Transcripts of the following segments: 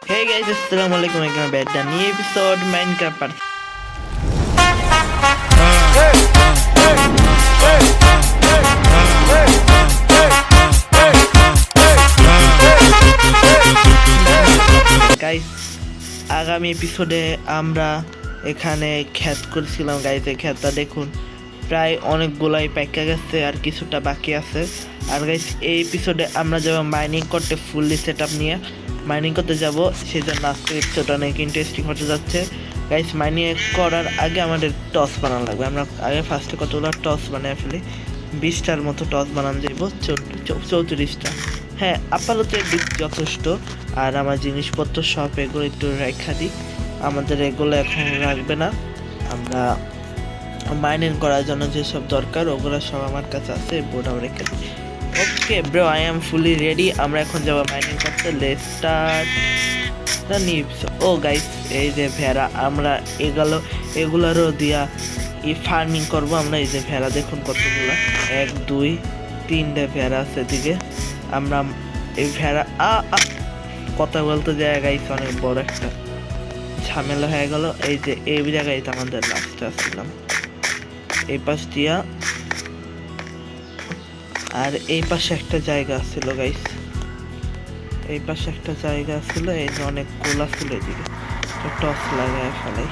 Hey guys, assalamualaikum. Welcome back to new episode Minecraft. Guys, আগামী এপিসোডে আমরা এখানে ক্ষেত করেছিলাম গাইস। এই ক্ষেতটা দেখুন প্রায় অনেকগুলাই পাইকা গেছে আর কিছুটা বাকি আছে। আর গাইস এই এপিসোডে আমরা যাব মাইনিং করতে ফুললি সেটআপ নিয়ে মাইনিং করতে যাব, সেই জন্য আজকের এপিসোডটা অনেক ইন্টারেস্টিং হতে যাচ্ছে গাইস। মাইনিং করার আগে আমাদের টস বানানো লাগবে। আমরা আগে ফার্স্টে কতগুলো টস বানিয়ে ফেলি, 20টার মতো টস বানানো যাইব, 34টা। হ্যাঁ, আপাতত যথেষ্ট। আর আমার জিনিসপত্র সব এগুলো একটু রেখা দিই, আমাদের এগুলো এখন রাখবে না। আমরা মাইনিং করার জন্য যেসব দরকার ওগুলো সব আমার কাছে আছে, বোর্ডাও রেখে দিই। Okay bro, I am fully ready. আমরা এখন যাবো মাইনিং করতে। Let's start the news. ও গাইস, এই যে ভেড়া, আমরা এগুলোরও দিয়া ফার্মিং করব আমরা। এই যে ভেড়া দেখুন কতগুলা, 1 2 3টে ভেড়া আছে এদিকে। আমরা এই ভেড়া কথা বলতে যায় গাইস, অনেক বড় একটা ঝামেলা হয়ে গেল। এই যে এই জায়গায় আমাদের লাস্টে আসছিলাম, এই পাশ দিয়া। আর এই পাশে একটা জায়গা ছিল গাইস, এই পাশে একটা জায়গা ছিল, এই যে অনেক কোলা ছিল এদিকে, টস লাগায় ফেলাই।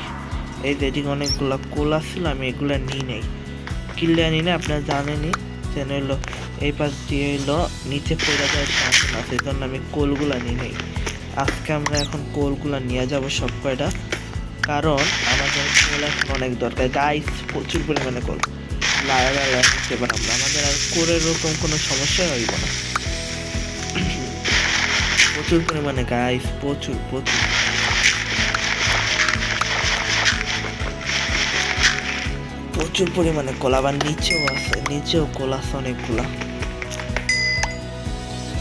এই যে এদিকে অনেকগুলা কোলা ছিল, আমি এগুলা নিই নাই, কিনলে আনি না, আপনারা জানেনই যেন হলো এই পাশ দিয়ে হলো নিচে পড়ে যায় সাথে না, সেই জন্য আমি কোলগুলা নিই নাই। আজকে আমরা এখন কোলগুলা নিয়ে যাব সব কয়টা, কারণ আমাদের কোল এখন অনেক দরকার গাইস, প্রচুর পরিমাণে কোল লাগছে। এবার আমাদের আর কোলের ওরকম কোনো সমস্যা হইব না, প্রচুর পরিমাণে গাইস, প্রচুর প্রচুর। প্রচুর পরিমাণে কোল, আবার নিচেও আছে, নিচেও কোল আছে অনেকগুলা।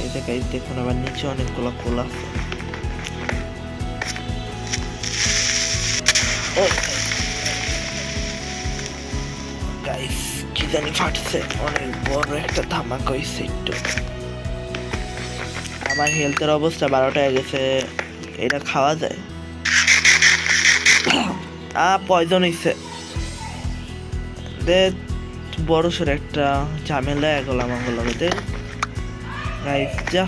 এই যে গাইস দেখুন, আবার নিচে অনেকগুলা কোল আছে। ও গাইস, কি জানি ফাটছে, অনেক বড় একটা ধামাকা হইছে একটু। আমার হেলথের অবস্থা 12টা হয়ে গেছে, এটা খাওয়া যায়? পয়জন হইছে, বড় সড় একটা ঝামেলা এগুলো আমার হলো গাইস। যা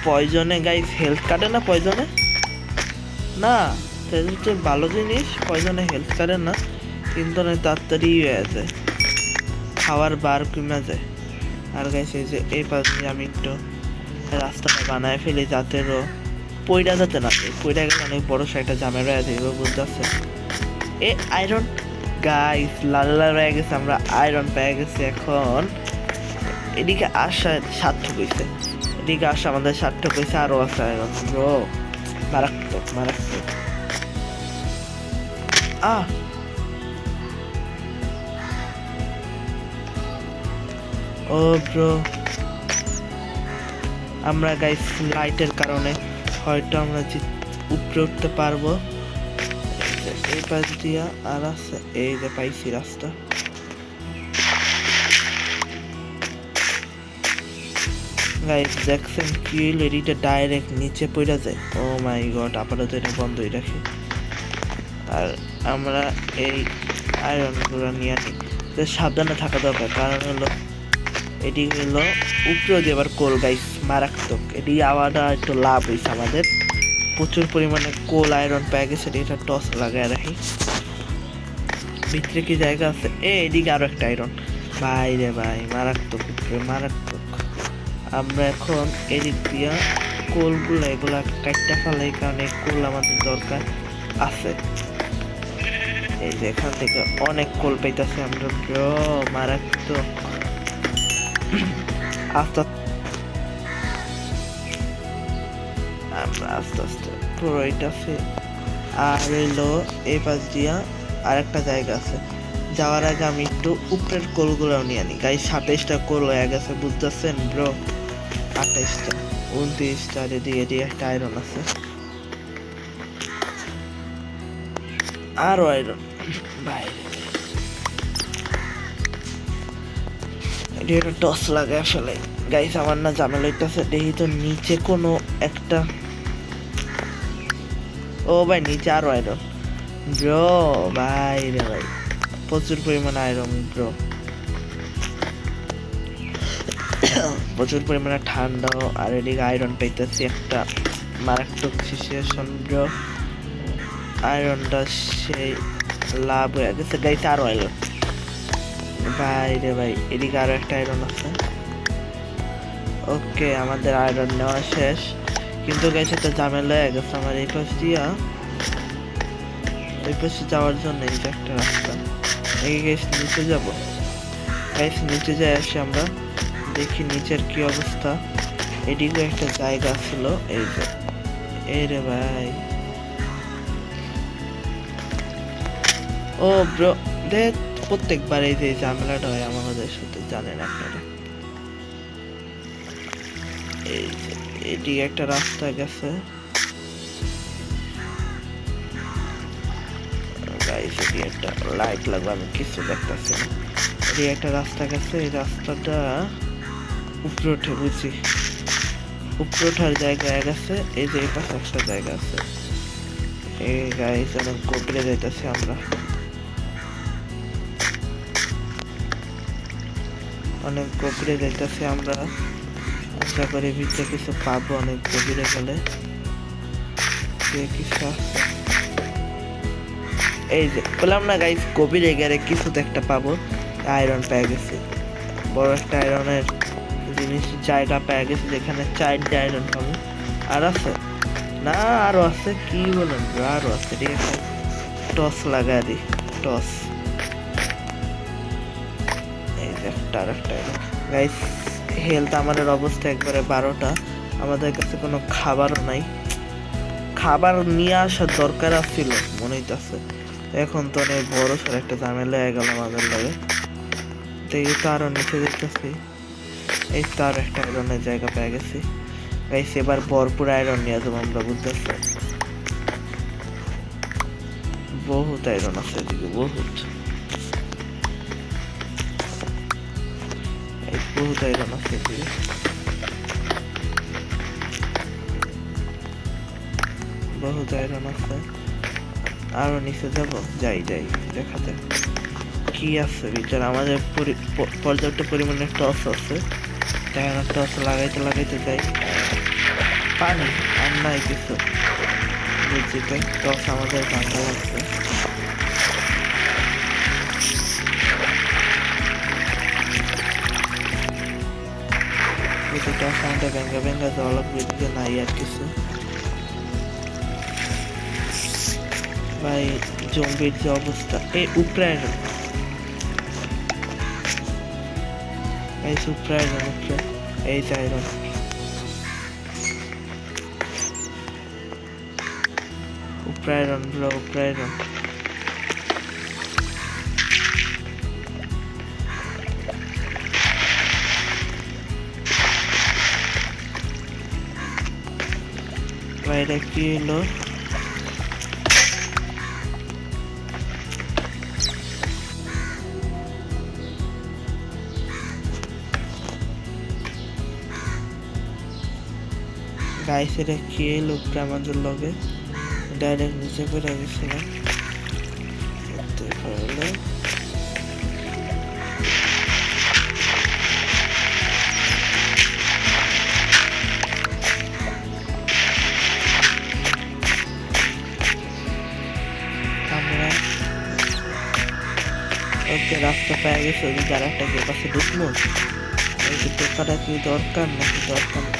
পয়জনে গাইস হেলথ কাটে না, পয়জনে না, তো ভালো জিনিস, পয়জনে হেলথ কাটে না, কিন্তু অনেক তাড়াতাড়ি হয়ে যায়, খাওয়ার বার কমে যায়। আর গাইস এই যে এই পাশে আমি একটু রাস্তাটা বানায় ফেলি, যাতে পয়ডা যাতে না, পয়ডা গেলে অনেক বড় একটা ঝামেলা হয়ে যাবে, বুঝতে পারছেন? এ আয়রন গাইস, লাল লাল হয়ে গেছে, আমরা আয়রন পেয়ে গেছি। এখন এদিকে আসা সার্থক হয়েছে, এদিকে আসা আমাদের সার্থক হয়েছে, আরো আছে আয়রন ব্রো, মারাত্মক মারাত্মক। ও ব্রো, আমরা গাইস লাইটের কারণে হয়তো আমরা উপরে উঠতে পারবো। এই পাশ দিয়া আর আছে, এই যে পাইছি রাস্তা। গাইস দেখছেন কি, লেডিটা ডাইরেক্ট নিচে পড়ে যায়। ও মাই গড, আপাতত এটা বন্ধই রাখি। আর আমরা এই আয়রনগুলো নিয়ে আনি, সাবধানে থাকা দরকার, কারণ হলো এটি হলো উপরে দিয়ে আবার কোল গাইস, মারাত্মক। এটি আওয়াটা একটু লাভ হয়েছে আমাদের, প্রচুর পরিমাণে কোল আয়রন পেয়ে গেছে। এটা টস লাগায় রাখি, ভিতরে কি জায়গা আছে? এদিকে আরো একটা আয়রন, ভাই রে ভাই, মারাত্মক উপরে মারাত্মক। আমরা এখন এদিক দিয়া কোলগুলো এগুলা কাটটা ফেলাই, কারণ এই কোল আমাদের দরকার আছে। এই যে এখান থেকে অনেক কোল পাইতেছে আমরা ব্রো, মারাত্মক। আস্তে আমরা আস্তে আস্তে পুরো এইটাছে। আর এলো এই পাশ দিয়া আর একটা জায়গা আছে, যাওয়ার আগে আমি একটু উপরের কোলগুলো নিয়ে আনি গাইস। 27টা কোল হয়ে গেছে, বুঝতেছেন ব্রো? 28টা 29টা, এদিকে একটা আয়রন আছে, আরো আয়রন বাইরে। এটা টস লাগায় ফেলে গাইস আমার না ঝামেলা হইতেছে, দেখি তো নিচে কোনো একটা, ও ভাই নিচে আরো আয়রন ব্রো, ভাই রে ভাই প্রচুর পরিমাণে আয়রন ব্রো, প্রচুর পরিমাণে ঠান্ডাও, আর এদিকে আয়রন পাইতেছি একটা মারাত্মক সিচুয়েশন ব্রো, আয়রনটা সেই লাভ হয়ে গেছে গাইছে, আরো আয়রন ভাই রে ভাই, এদিকে আরো একটা আয়রন আছে। ওকে আমাদের আয়রন নেওয়া শেষ, কিন্তু গাইছে একটা ঝামেলা হয়ে গেছে আমার এই পাশ দিয়া, ওই পাশে যাওয়ার জন্য এই যে একটা রাস্তা, এই গাইস নিচে যাব, গাইস নিচে যাই আসি আমরা, দেখি নিচের কি অবস্থা। এদিকে একটা জায়গা ছিল, এই যে এই রে ভাই, ও ব্রো দেখ প্রত্যেকবার এই যে ঝামেলাটা হয় আমাদের সাথে, জানেন আপনারা। এই যে এদিকে একটা রাস্তা গেছে গাইস, এদিকে একটা লাইট লাগবে, আমি কিছু দেখতেছি না, এদিকে একটা রাস্তা গেছে, এই রাস্তাটা উপরে উঠে বুঝি, উপরে ওঠার জায়গায় গেছে, এই যে এই পাশে একটা জায়গা আছে, এই গাইস অনেক গভীরে যাইতেছি আমরা, অনেক গভীরে যাইতেছি আমরা, আশা করি ভিতরে কিছু পাবো, অনেক গভীরে গেলে কিছু আছে, এই যে বললাম না গাইস গভীরে গেলে কিছু তো একটা পাবো, আয়রন পেয়ে গেছে, বড় একটা আয়রনের জিনিস জায়গা পেয়ে গেছে, যেখানে 4টা আয়রন পাবো, আর আছে না, আরো আছে, কি বলেন আরো আছে, ঠিক আছে টস লাগাই দিই, টস, এই যে একটা আর একটা গাইস, হেলথ আমাদের অবস্থা একবারে 12টা, আমাদের কাছে কোনো খাবারও নাই, খাবার নিয়ে আসার দরকার ছিল মনে হইতেছে, এখন তো অনেক বড় সড় একটা ঝামেলা হয়ে গেল আমাদের লাগে, তো এই তো আরো নিচে দেখতেছি, এই তো আর একটা আয়রনের জায়গা পেয়ে গেছি গাইস, এবার ভরপুর আয়রন নিয়ে যাবো আমরা, বুঝতেছি বহুত আয়রন আছে এদিকে, বহুত বহুত আয়রন আছে এদিকে, বহুত আয়রন আছে, আরো নিচে যাবো, যাই যাই দেখা যাক কি আছে ভিতরে, আমাদের পর্যাপ্ত পরিমাণে টস আছে, দেখা টস লাগাইতে লাগাইতে যাই, পানি আর নাই কিছু, বুঝছি তো টস আমাদের ভাঙা লাগছে, টস আমাদের ভেঙ্গা ভেঙ্গা যাওয়া লাগবে, এদিকে নাই আর কিছু, ভাই জম্বির যে অবস্থা, এই উপরে আয়রন, এই উপরে আয়রন, উপরে এই যে আয়রন, উপরে আয়রন ব্রো, উপরে আয়রন, ভাই এটা কি হলো, গাইস এটা কি লোকটা আমাদের লগে ডাইরেক্ট নিচে পড়ে গেছিল, আমরা ওকে রাস্তা পেয়ে গেছে, ওদিকে আর একটা গেট আছে, ঢুকবো, ঢোকাটা কি দরকার নাকি দরকার না,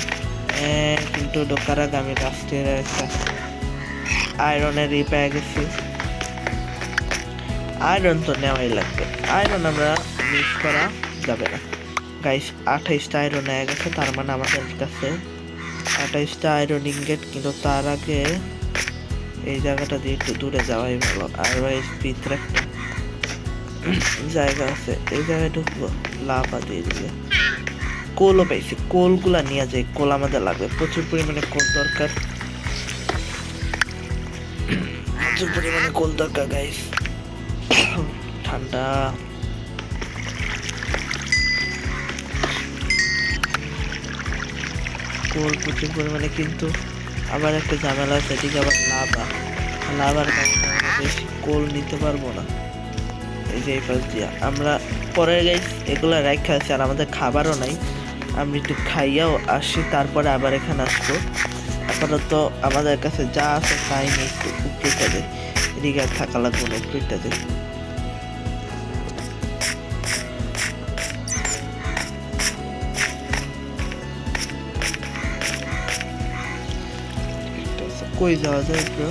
কিন্তু ঢোকার আগে আমি রাস্তার একটা আয়রনের পেয়ে গেছি, আয়রন তো নেওয়াই লাগবে, আয়রন আমরা মিস করা যাবে না গাইস, 28টা আয়রন হয়ে গেছে, তার মানে আমাদের কাছে 28টা আয়রন ইনগেট, কিন্তু তার আগে এই জায়গাটা দিয়ে একটু দূরে যাওয়াই ভালো, আর ভাই ভিতরে একটা জায়গা আছে, এই জায়গায় ঢুকবো, লাফা দিয়ে দিবে, কোলও পাইছি, কোলগুলা নিয়ে যাই, কোল আমাদের লাগবে, প্রচুর পরিমাণে কোল দরকার, প্রচুর পরিমাণে কোল দরকার গাইস, ঠান্ডা কোল প্রচুর পরিমাণে, কিন্তু আবার একটা ঝামেলা আছে, এদিকে আবার লাভার কারণে আমরা বেশি কোল নিতে পারবো না। এই যে এই পাশ দিয়া আমরা পরে গাইস এগুলো রাখা আছে, আর আমাদের খাবারও নাই। আমি একটু খাইয়াও আসি, তারপরে আবার এখানে আসবো। আপাতত আমাদের কাছে যা আছে তাই নিয়ে একটু উপরেটা দেয়, এদিকে আর থাকা লাগবে না, উপরেটা দেয়। কই যাওয়া যায় ব্রো,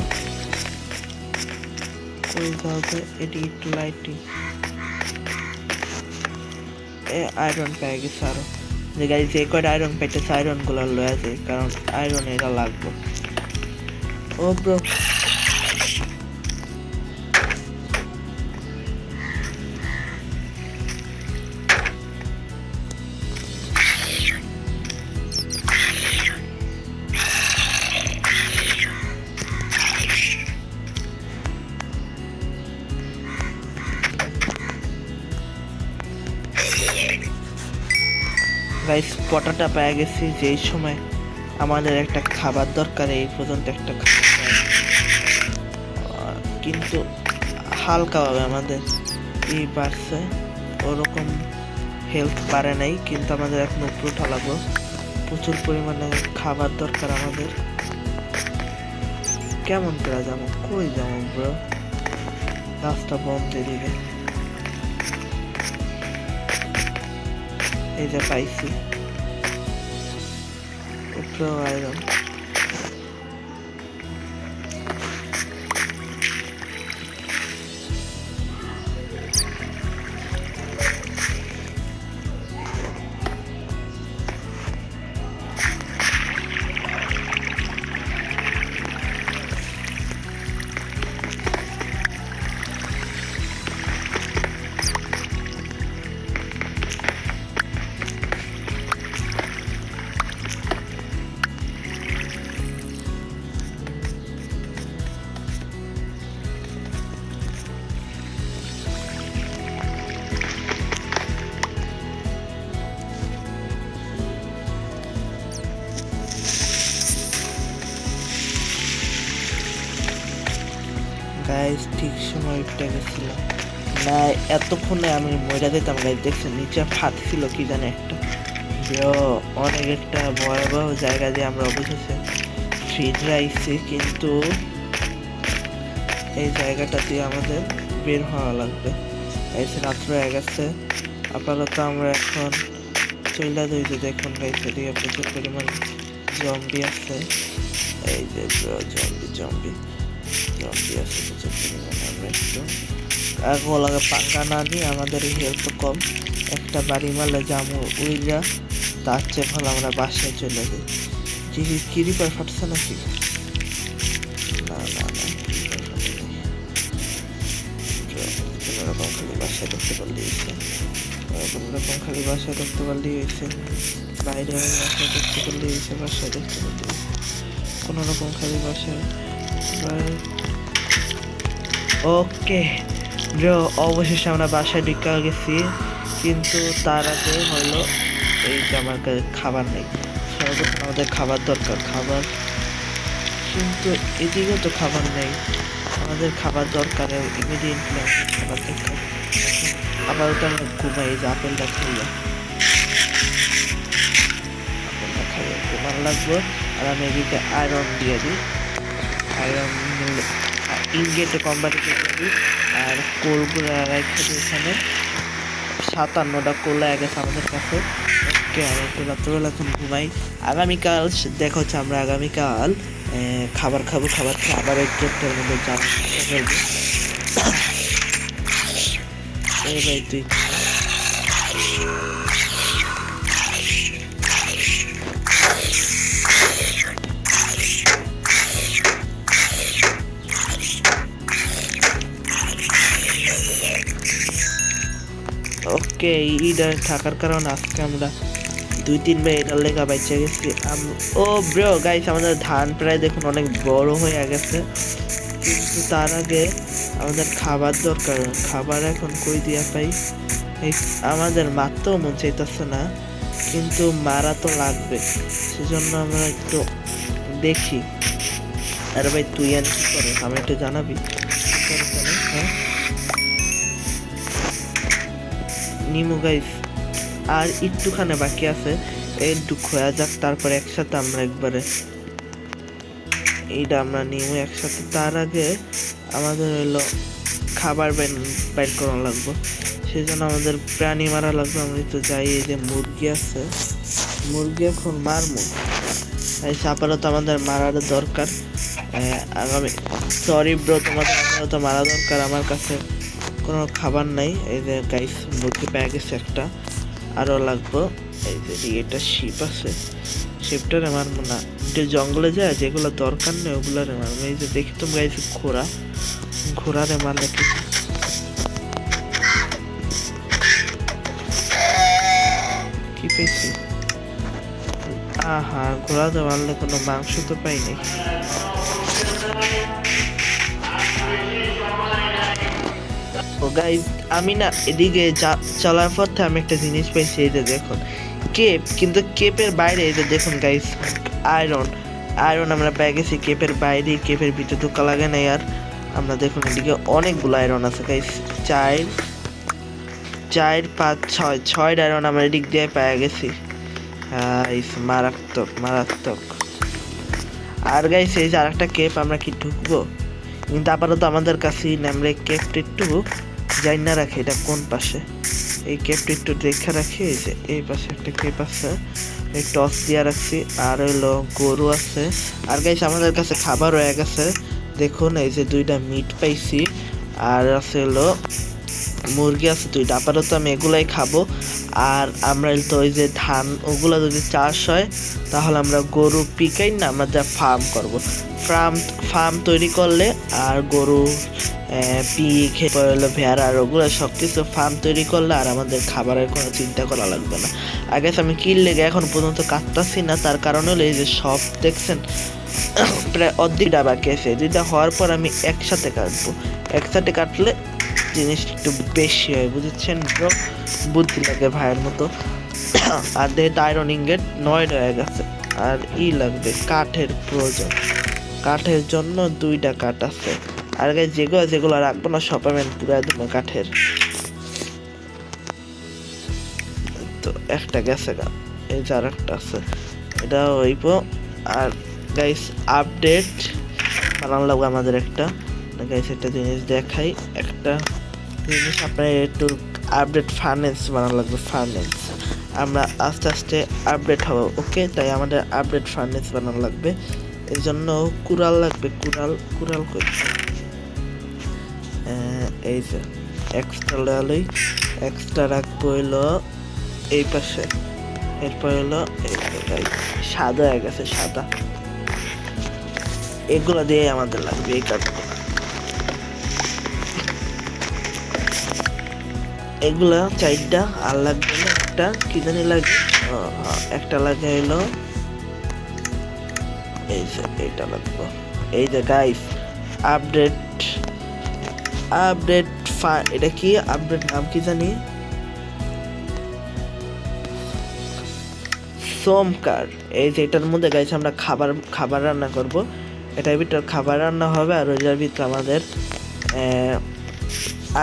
কই যাওয়া যায়? এটি একটু লাইটিং আয়রন পেয়ে গেছে আরো। যে গাড়ি যে কয়টা আয়রন পেটেছে আয়রন গুলো লয়ে যায়, কারণ আয়রন এরা লাগবে। ও ব্রো গাইস পটাটা পেয়ে গেছি। যেই সময় আমাদের একটা খাবার দরকার, এই পর্যন্ত একটা খাবার কিন্তু হালকাভাবে আমাদের এই বাড়ছে, ওরকম হেলথ পারে নাই, কিন্তু আমাদের এখন উপরে উঠা লাগবে। প্রচুর পরিমাণে খাবার দরকার আমাদের। কেমন করে যাবো, কই যাবো ব্রো? রাস্তা বন্ধ এদিকে। এই যে পাইছি উপরেও আয়রন। গাইস ঠিক সময় উঠে গেছিল না, এতক্ষণে আমি মজা দিতাম। গাইস দেখছেন নিচে ফাটছিল কি জানে একটা, অনেক একটা ভয়াবহ জায়গা দিয়ে আমরা অবশেষে ফিরে আইছি, কিন্তু এই জায়গাটা দিয়ে আমাদের বের হওয়া লাগবে। গাইস রাত্র হয়ে গেছে, আপাতত আমরা এখন চইলা যাই। যে দেখুন গাইস এদিকে প্রচুর পরিমাণ জম্বি আছে। এই যে জম্বি আছে প্রচুর পরিমাণে। আমরা একটু লাগে পাঙ্গা না নিয়ে, আমাদের হেলথ কম, একটা বাড়ি মারলে জামু উইরা, তার চেয়ে ভালো আমরা বাসায় চলে যাই। কি রিপার ফাটছে নাকি? না কোনোরকম খালি বাসায় ঢুকতে পারলেই হয়েছে, কোনোরকম খালি বাসায় ঢুকতে পারলেই হয়েছে, বাইরে বাসায় ঢুকতে পারলেই হয়েছে, বাসায় ঢুকতে পারলেই হয়েছে, কোনোরকম খালি বাসায়। ওকে ব্রো, অবশেষে আমরা বাসায় ঢুকে গেছি, কিন্তু তার আগে হলো এই যে আমার কাছে খাবার নেই। সর্বপ্রথম আমাদের খাবার দরকার, খাবার, কিন্তু এদিকেও তো খাবার নেই। আমাদের খাবার দরকার, ইমিডিয়েটলি খাবার দরকার। আপাতত আমরা ঘুমাই, যে আপেলটা খাইয়া ঘুমান লাগবো। আর আমি এদিকে আয়রন দিয়ে দিই, আয়রন ইনগেটে কম্বাটে দিই, আর কোলগুলো রাখতে দিই এখানে। 57টা কোল হয়ে গেছে আমাদের কাছে। ওকে, আমি একটু রাত্রেবেলা এখন ঘুমাই। আগামীকাল দেখা হচ্ছে, আমরা আগামীকাল খাবার খাবো, খাবার খেয়ে আবার একটু মধ্যে যাবো। এই ভাই তুই ওকে, ইডার থাকার কারণে আজকে আমরা 2-3 বার এটার লেখা বাইচে গেছি। ও ব্রো গাইস, আমাদের ধান প্রায় দেখুন অনেক বড় হয়ে গেছে, কিন্তু তার আগে আমাদের খাবার দরকার। খাবার এখন কই দিয়া পাই? আমাদের মারতেও মন চাইতেছে না, কিন্তু মারা তো লাগবে, সেজন্য আমরা একটু দেখি। আরে ভাই তুই আর কি করো, আমি একটু জানাবি কি করো কেন? হ্যাঁ নিমু গাইস, আর একটুখানে বাকি আছে, এইটুক হয়ে যাক, তারপরে একসাথে আমরা একবারে এইটা আমরা নিমু একসাথে। তার আগে আমাদের হইলো খাবার বাইর করা লাগবে, সেই জন্য আমাদের প্রাণী মারা লাগবে। আমরা তো যাই, এই যে মুরগি আছে, মুরগি এখন মারমু। আপাতত আমাদের মারার দরকার। আগামী সরি ব্রো, তোমাদের আপাতত মারা দরকার, আমার কাছে কোনো খাবার নাই। এই যে গাইস মুরগি পেয়ে গেছে একটা, আরও লাগবো। এই যে এটা শিপ আছে, শিপটারে মারবো না, একটু জঙ্গলে যায় যেগুলো দরকার নেই ওগুলারে মারবো। এই যে দেখি তোমরা গাইস ঘোড়া, ঘোড়ারে মারলে কি পেয়েছি? আহা, ঘোড়াতে মারলে কোনো মাংস তো পাইনি। ও গাইস, আমি না এদিকে চলার পথে আমি একটা জিনিস পাইছি, এই যে দেখুন কেপ, কিন্তু কেপের বাইরে এই যে দেখুন গাইস আয়রন, আয়রন আমরা পেয়ে গেছি কেপের বাইরে, কেপের ভিতরে ঢোকা লাগে না। আর আমরা দেখুন এদিকে অনেকগুলো আয়রন আছে গাইস, 4 4 5 6 6 আয়রন আমরা এদিক দিয়ে পেয়ে গেছি। মারাত্মক মারাত্মক। আর গাইস এই যে আরেকটা কেপ, আমরা কি ঢুকবো? কিন্তু আপাতত আমাদের কাছে আমরা এই কেপটা একটু যাই না রাখি, এটা কোন পাশে, এই কেপটা একটু দেখে রাখি। এই যে এই পাশে একটা কেপ আছে, এই টস দিয়ে রাখছি। আর হইলো গরু আছে। আর গাইস আমাদের কাছে খাবার হয়ে গেছে, দেখুন এই যে 2টা মিট পাইছি, আর আছে হলো মুরগি আছে 2টা। আপাতত আমি এগুলাই খাবো। আর আমরা তো ওই যে ধান ওগুলো যদি চাষ হয়, তাহলে আমরা গরু পিকাই না, আমরা যা ফার্ম করবো, ফার্ম তৈরি করলে আর গরু পিক হলো ভেড়া আর ওগুলো সব কিছু ফার্ম তৈরি করলে আর আমাদের খাবারের কোনো চিন্তা করা লাগবে না। আগে আমি কি লেগে এখন পর্যন্ত কাটতাছি না, তার কারণ হলো এই যে সব দেখছেন প্রায় অর্ধেকটা বাকি আছে, 2টা হওয়ার পর আমি একসাথে কাটবো। একসাথে কাটলে জিনিসটা একটু বেশি হয়, বুঝেছেন ব্রো? বুদ্ধি লাগে ভাইয়ের মতো। আর যেহেতু আয়রন ইনগেট 9 হয়ে গেছে, আর লাগবে কাঠের প্রয়োজন, কাঠের জন্য 2টা কাঠ আছে। আর গাইস যেগুলো রাখবো না সব আমি পুরো দেবো কাঠের। তো একটা গেছে গা, এই যে আরেকটা আছে, এটা হইব। আর গাইস আপডেট বানানো লাগবে আমাদের একটা। গাইস একটা জিনিস দেখাই, একটা জিনিস আপনার একটু আপডেট ফার্নেস বানানো লাগবে। ফার্নেস আমরা আস্তে আস্তে আপডেট হবো, ওকে? তাই আমাদের আপডেট ফার্নেস বানানো লাগবে, এই জন্য কুড়াল লাগবে। কুড়াল করতে এই যে এক্সট্রা লালই এক্সট্রা রাখবো হইলো এই পাশে। এরপর হলো সাদা হয়ে গেছে, সাদা, এগুলো দিয়ে আমাদের লাগবে এই কাঠগুলো। এগুলা 4টা, আর লাগবে না একটা, কি জানি লাগে, একটা লাগে হইলো এই যে এইটা লাগবে। এই যে গাইস আপডেট এটা কি আপডেট, নাম কি জানি, সোমকার। এই যে এটার মধ্যে গাইস আমরা খাবার রান্না করব, এটার ভিতর খাবার রান্না হবে, আর ওইটার ভিতর আমাদের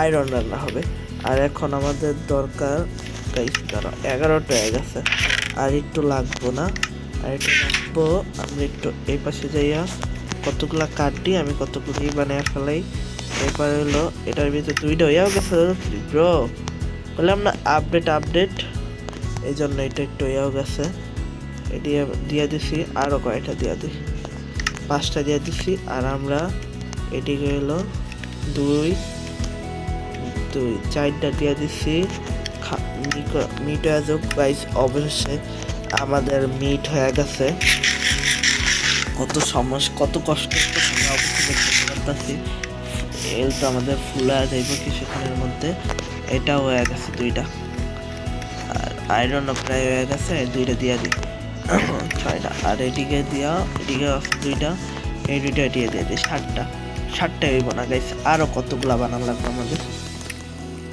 আয়রন রান্না হবে। আর এখন আমাদের দরকার গাইস, ধরো 11টা হয়ে গেছে, আর একটু লাগবো না, আর একটু লাগবো। আমরা একটু এই পাশে যাইয়া কতগুলা কাটি, আমি কতগুলি বানিয়ে ফেলাই। এরপর হলো এটার ভিতরে 2টা হইয়াও গেছে ব্রো, বললাম না আপডেট, এই জন্য এটা একটু হইয়াও গেছে। এটি দিয়ে দিছি, আরও কয়টা দিয়ে দিই, 5টা দিয়ে দিছি। আর আমরা এটিকে হলো 2 4টা দিয়ে দিছি। মিট হয়ে যাক গাইস, অবশ্যই আমাদের মিট হয়ে গেছে। কত সমস্যা, কত কষ্ট আমরা অবশ্যই দেখতে পারতেছি। এল তো আমাদের ফুল হয়ে যাইব কিছুক্ষণের মধ্যে। এটাও হয়ে গেছে 2টা, আর আয়রনও প্রায় হয়ে গেছে, 2টা দিয়ে দিই 6টা। আর এদিকে 2টা, এই 2টা দিয়ে দিই 7টা হইব না গাইস, আরও কতগুলা বানানো লাগবে আমাদের,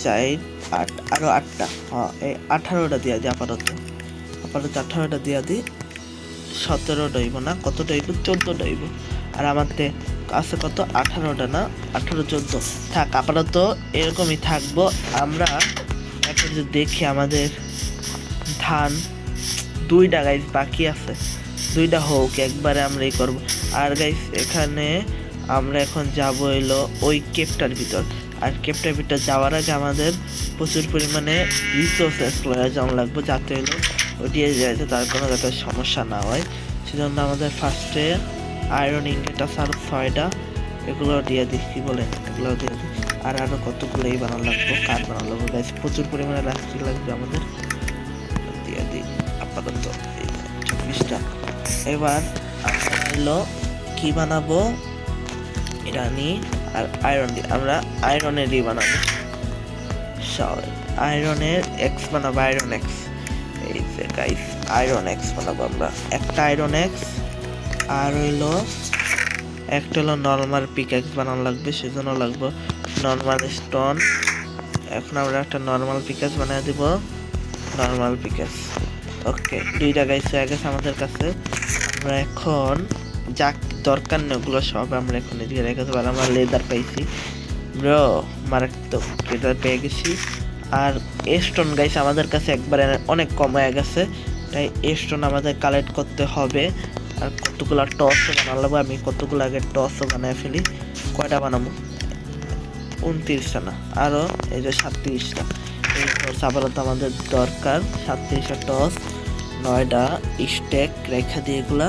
4 8 আরও 8টা, হ্যাঁ এই 18টা দিয়ে দিই আপাতত। আপাতত 18টা দিয়া দিই, 17টা হইব না, কতটা হইব, 14টা হইব। আর আমাদের আছে কত, 18টা না, 18 14 থাক, আপাতত এরকমই থাকবো। আমরা এখন যদি দেখি আমাদের ধান 2টা গাইস বাকি আছে, 2টা হোক একবারে আমরা এই করবো। আর গাইস এখানে আমরা এখন যাব হইলো ওই কেপটার ভিতর। আর কেপটার ভিতর যাওয়ার আগে আমাদের প্রচুর পরিমাণে রিসোর্সেস লয়ে যাওয়া লাগবে, যাতে হইলো ওটিয়ে যাইতে তার কোনো যাতে সমস্যা না হয়। সেজন্য আমাদের ফার্স্টে আয়রন ইনগেট আছে আর 6টা, এগুলো দিয়ে দিই, কি বলে এগুলো দিয়ে দিই। আর আরও কতগুলো এই বানানো লাগবে, কাঠ বানানো লাগবে গাইস, প্রচুর পরিমাণে রাখতে লাগবে আমাদের, দিয়ে দিই আপাতত 24টা। এবার আমরা হলো কি বানাবো, ইরানি আর আয়রন দিয়ে, আমরা আয়রনেরই বানাবো, আয়রনের এক্স বানাবো, আয়রন এক্স। এই যে গাইস আয়রন এক্স বানাবো আমরা, একটা আয়রন এক্স আর হইলো একটা হলো নর্মাল পিক্যাক্স বানানো লাগবে, সেজন্য লাগবে নর্মাল স্টোন। এখন আমরা একটা নর্মাল পিক্যাক্স বানিয়ে দিব, নর্মাল পিক্যাক্স। ওকে, 2টা গাইস হয়ে গেছে আমাদের কাছে। আমরা এখন যা দরকার নেই ওগুলো সব আমরা এখন এদিকে রেখে দেবো। আর আমরা লেদার পাইছি ব্রো, মারাত্মক লেদার পেয়ে গেছি। আর স্টোন গাইস আমাদের কাছে একবারে অনেক কম হয়ে গেছে, তাই স্টোন আমাদের কালেক্ট করতে হবে। আর কতগুলো টসও বানাবো, আমি কতগুলো আগে টসও বানিয়ে ফেলি। কয়টা বানাবো, 29টা না, আরও এই যে 37টা। এই টস আপাতত আমাদের দরকার, 37টা টস, 9টা স্টেক রেখে দিই, এগুলা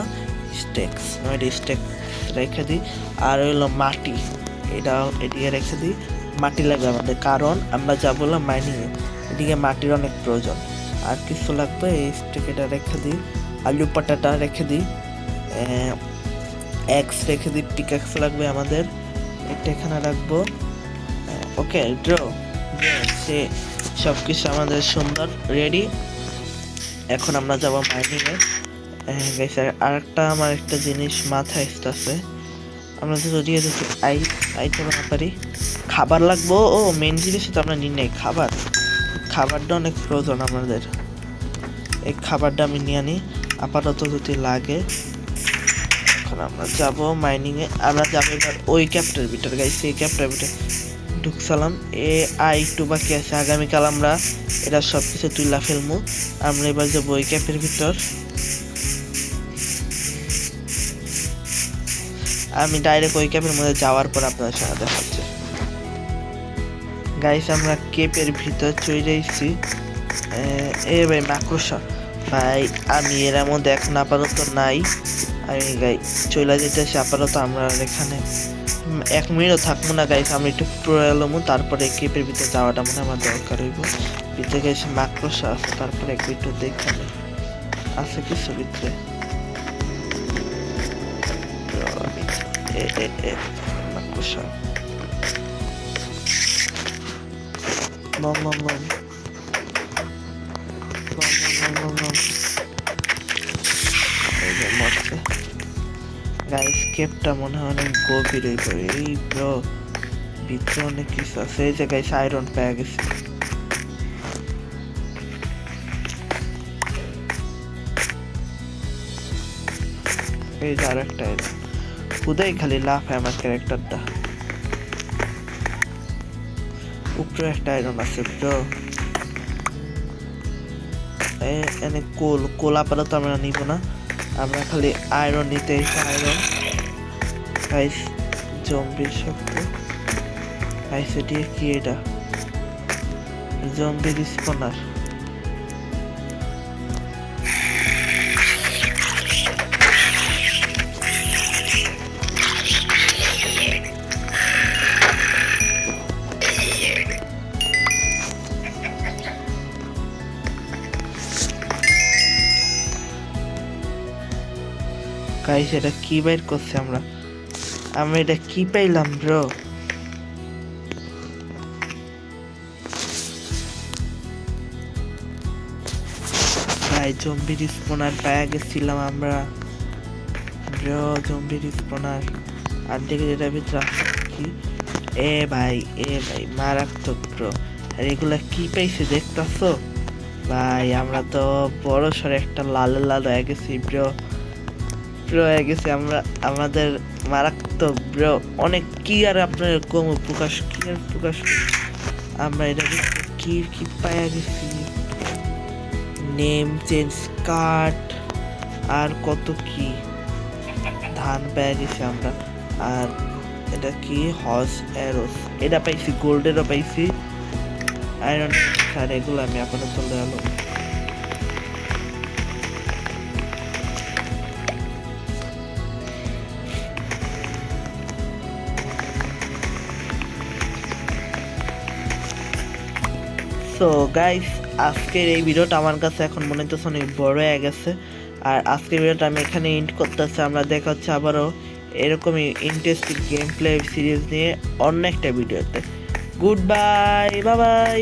স্টেক্স, 9টা স্টেক রেখে দিই। আর হইলো মাটি, এদিকে রেখে দিই, মাটি লাগবে আমাদের, কারণ আমরা যা বললাম মাইনিংয়ে, এদিকে মাটির অনেক প্রয়োজন। আর কিছু লাগবে, এই স্টেক এটা রেখে দিই, আলু পাটাটা রেখে দিই, এক্স রেখে দিই, পিক্যাক্স লাগবে আমাদের, এটা এখানে রাখবো। ওকে ড্র, সে সব কিছু আমাদের সুন্দর রেডি। এখন আমরা যাবো মাইনিংয়ে। আরেকটা আমার একটা জিনিস মাথায় আসতেছে, আমরা তো যদি আইতে না পারি, খাবার লাগবো। ও মেন জিনিস তো আমরা নিই নাই, খাবারটা অনেক প্রয়োজন আমাদের, এই খাবারটা আমি নিয়ে আনি আপাতত যদি লাগে। এখন আমরা যাব মাইনিংয়ে, আমরা যাবো এবার ওই ক্যাপটার ভিতরে গাইছি, এই ক্যাপটার ভিতরে ঢুকছিলাম। একটু বাকি আছে, আগামীকাল আমরা এটা সব কিছু তুইলা ফেলবো। আমরা এবার যাবো ওই ক্যাপের ভিতর, আমি ডাইরেক্ট ওই ক্যাপের মধ্যে যাওয়ার পর আপনাদের সাথে দেখাচ্ছি গাইস। আমরা কেপের ভিতর চলে এসেছি। এ ভাই মাকড়সা ভাই, আমি এর মধ্যে এখন আপাতত নাই, আমি গাই চলে যেতেছি আপাতত। আমরা এখানে 1 মিনিটও থাকবো না গাইস, আমরা একটু প্রয়ালমো, তারপরে কেপের ভিতরে যাওয়াটা মনে আমার দরকার হইব। ভিতরে গেছে মাকড়সা আছে, তারপরে একটু দেখে আছে কিছু ভিতরে। মাকড়সা গাইস, কেপটা মনে হয় অনেক গভীর হইব। এই ব্রো ভিতরে অনেক কিছু আছে। এই যে গাইস আয়রন পেয়ে গেছে, এই যে আর একটা আয়রন। খুদাই খালি লাফ হয় আমার ক্যারেক্টারটা। উপরে একটা আয়রন আছে ব্রো, এনে কোল আপাতত আমরা নিব না, আমরা খালি আয়রন নিতে এসে আয়রন। গাইস জম্বির শব্দ, গাইস এটি কি, এটা জম্বির স্পনার। গাইস এটা কি বাইর করছে, আমরা এটা কি পাইলাম ব্রো? ভাই জম্বির স্পনার পেয়ে গেছিলাম আমরা ব্রো, জম্বির স্পনার। আর দেখে যেটা ভিতরে কি, এ ভাই মারাত্মক ব্রো। আর এগুলা কি পাইছে দেখতেছো? ভাই আমরা তো বড় সড়ো একটা লাল লাল হয়ে গেছি ব্রো ব্রো হয়ে গেছি আমরা আমাদের মারাত্মক ব্রো অনেক কি আর আপনার কম প্রকাশ কি আর প্রকাশ আমরা এটা কি কি পাইয়া গেছি নেম চেঞ্জ কার্ড আর কত কি ধান পেয়ে গেছি আমরা আর এটা কি হর্স অ্যারোস এটা পাইছি গোল্ডেরও পাইছি আয়রন আর এগুলো আমি আপনার চলে গেল সো গাইস আজকের এই ভিডিওটা আমার কাছে এখন মনে হচ্ছে অনেক বড় হয়ে গেছে আর আজকের ভিডিওটা আমি এখানে এন্ড করতেছি আমরা দেখা হচ্ছে আবারও এরকমই ইন্টারেস্টিং গেম প্লে সিরিজ নিয়ে অন্য একটা ভিডিওতে গুড বাই বাই বাই